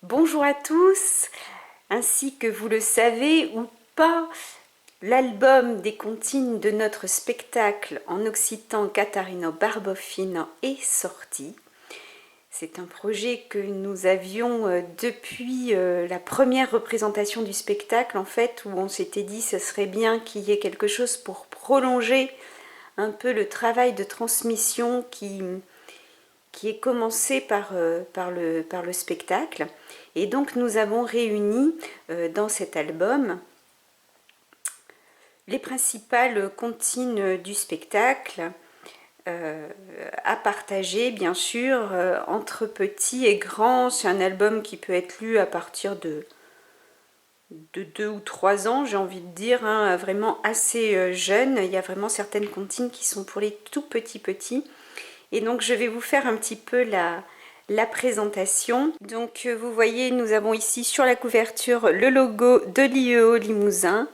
Bonjour à tous, ainsi que vous le savez ou pas, l'album des comptines de notre spectacle en occitan Catarino Barbofino est sorti. C'est un projet que nous avions depuis la première représentation du spectacle, en fait, où on s'était dit que ce serait bien qu'il y ait quelque chose pour prolonger un peu le travail de transmission qui est commencé par le spectacle. Et donc nous avons réuni dans cet album les principales comptines du spectacle à partager bien sûr entre petits et grands. C'est un album qui peut être lu à partir de 2 ou 3 ans, j'ai envie de dire, hein, vraiment assez jeune. Il y a vraiment certaines comptines qui sont pour les tout petits. Et donc je vais vous faire un petit peu la présentation. Donc vous voyez, nous avons ici sur la couverture le logo de l'IEO Limousin.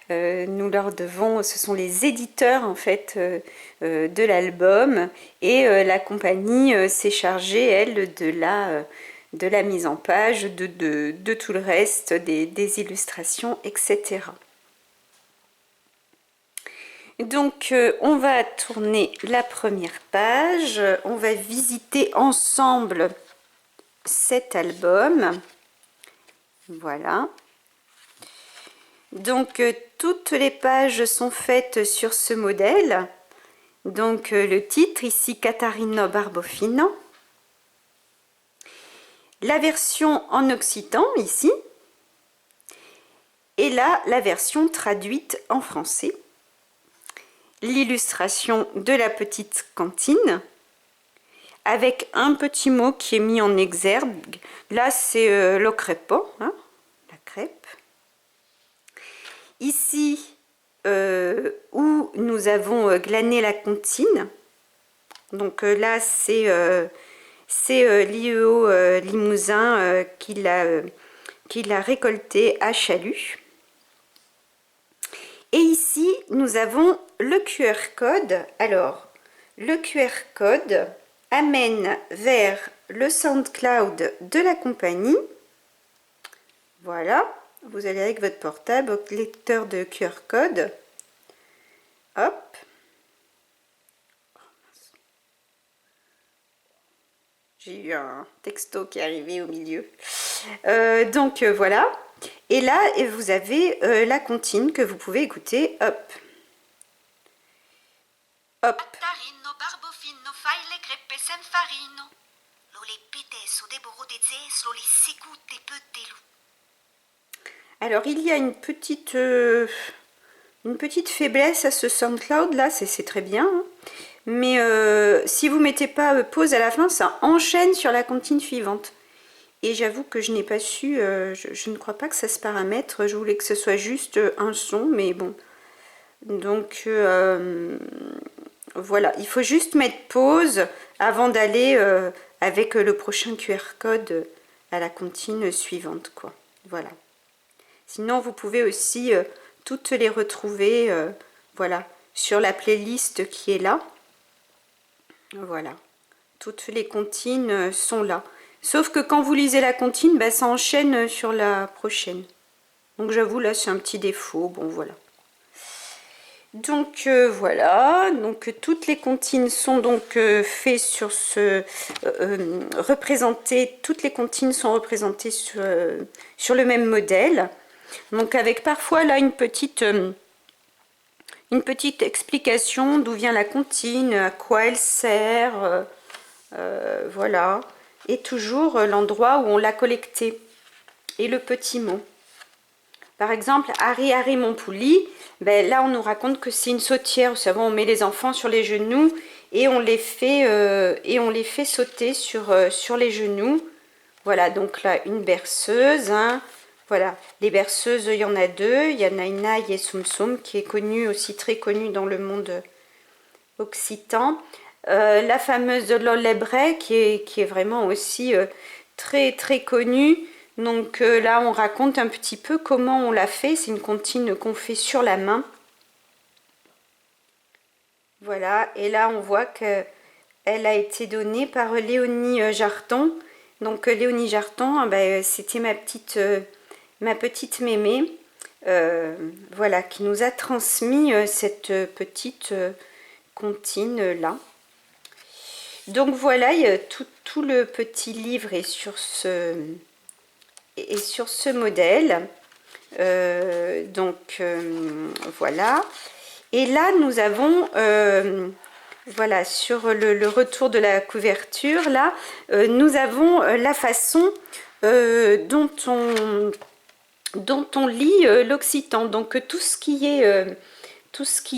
Nous leur devons, ce sont les éditeurs en fait de l'album, et la compagnie s'est chargée, elle, de la mise en page, de tout le reste, des illustrations, etc. Donc on va tourner la première page, on va visiter ensemble cet album. Voilà. Donc toutes les pages sont faites sur ce modèle. Donc le titre ici, Catarino Barbofino. La version en occitan ici. Et là, la version traduite en français. L'illustration de la petite cantine, avec un petit mot qui est mis en exergue. Là, c'est lo crepo, hein, la crêpe. Ici, où nous avons glané la comptine. Donc là, c'est l'IEO Limousin qui l'a récolté à Chalut. Et ici, nous avons le QR code. Alors, le QR code amène vers le SoundCloud de la compagnie. Voilà, vous allez avec votre portable au lecteur de QR code. Hop. J'ai eu un texto qui est arrivé au milieu. Donc voilà. Et là, vous avez la comptine que vous pouvez écouter. Hop. Hop. Alors il y a une petite faiblesse à ce SoundCloud là, c'est très bien, hein. Mais si vous mettez pas pause à la fin, ça enchaîne sur la comptine suivante. Et j'avoue que je n'ai pas su, je ne crois pas que ça se paramètre. Je voulais que ce soit juste un son, mais bon. Donc voilà, il faut juste mettre pause avant d'aller avec le prochain QR code à la comptine suivante, quoi. Voilà. Sinon, vous pouvez aussi toutes les retrouver, voilà, sur la playlist qui est là. Voilà, toutes les comptines sont là. Sauf que quand vous lisez la comptine, bah, ça enchaîne sur la prochaine. Donc j'avoue, là, c'est un petit défaut. Bon, voilà. Donc voilà, donc toutes les comptines sont donc faites sur ce représentées, toutes les comptines sont représentées sur le même modèle. Donc avec parfois là une petite explication d'où vient la comptine, à quoi elle sert, voilà, et toujours l'endroit où on l'a collectée et le petit mot. Par exemple, Harry mon pouli, ben là on nous raconte que c'est une sautière. Vous savez, on met les enfants sur les genoux et on les fait sauter sur les genoux. Voilà, donc là une berceuse, hein. Voilà, les berceuses, il y en a deux. Il y en a une et Soum Soum qui est connue aussi, très connue dans le monde occitan. La fameuse Lollebré qui est vraiment aussi très connue. Donc là on raconte un petit peu comment on l'a fait. C'est une comptine qu'on fait sur la main. Voilà, et là on voit que elle a été donnée par Léonie Jarton. Donc Léonie Jarton, c'était ma petite mémé, voilà, qui nous a transmis cette petite comptine là. Donc voilà, tout le petit livre est sur ce modèle. Voilà. Et là, nous avons, voilà, sur le retour de la couverture, là, nous avons la façon dont on lit l'occitan. Donc tout ce qui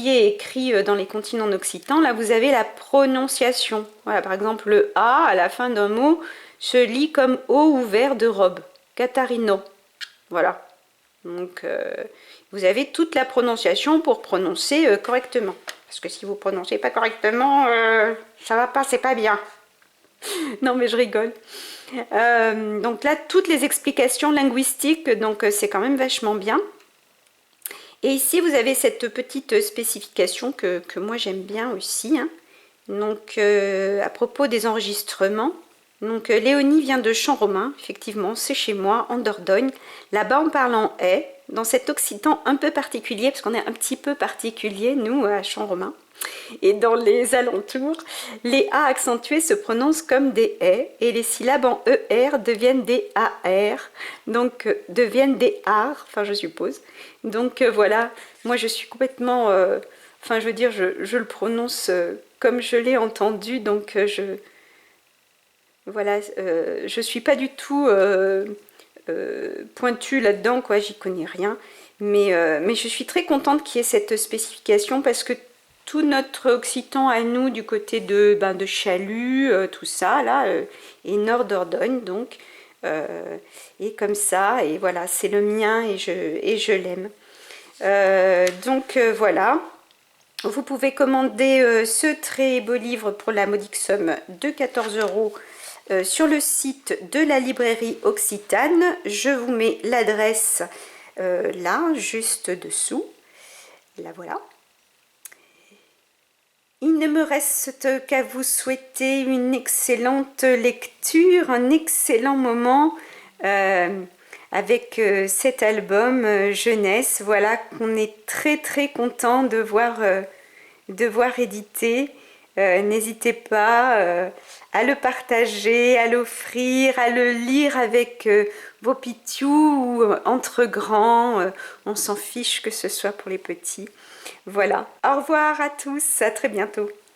est écrit dans les continents occidentaux, là vous avez la prononciation. Voilà, par exemple le A à la fin d'un mot se lit comme O ouvert de robe. Catarino. Voilà. Donc vous avez toute la prononciation pour prononcer correctement. Parce que si vous prononcez pas correctement, ça va pas, c'est pas bien. Non mais je rigole. Donc là, toutes les explications linguistiques, donc c'est quand même vachement bien. Et ici, vous avez cette petite spécification que moi j'aime bien aussi. Hein. Donc, à propos des enregistrements. Donc, Léonie vient de Champ-Romain, effectivement, c'est chez moi, en Dordogne. Là-bas, on parle en « est », dans cet occitan un peu particulier, parce qu'on est un petit peu particulier, nous, à Champ-Romain. Et dans les alentours, les A accentués se prononcent comme des « est » et les syllabes en « er » deviennent des « ar », donc deviennent des « ar », enfin je suppose. Donc voilà, moi je suis complètement, enfin je veux dire, je le prononce comme je l'ai entendu, donc voilà, je suis pas du tout pointue là-dedans, quoi, j'y connais rien. Mais je suis très contente qu'il y ait cette spécification parce que tout notre occitan à nous, du côté de Chalut, tout ça, là, est nord Dordogne, donc, et comme ça, et voilà, c'est le mien et je l'aime. Voilà, vous pouvez commander ce très beau livre pour la modique somme de 14 € sur le site de la librairie Occitane. Je vous mets l'adresse là, juste dessous. Là, voilà. Il ne me reste qu'à vous souhaiter une excellente lecture, un excellent moment avec cet album jeunesse, voilà, qu'on est très très content de voir édité. N'hésitez pas à le partager, à l'offrir, à le lire avec vos pitous ou entre grands. On s'en fiche que ce soit pour les petits. Voilà. Au revoir à tous, à très bientôt.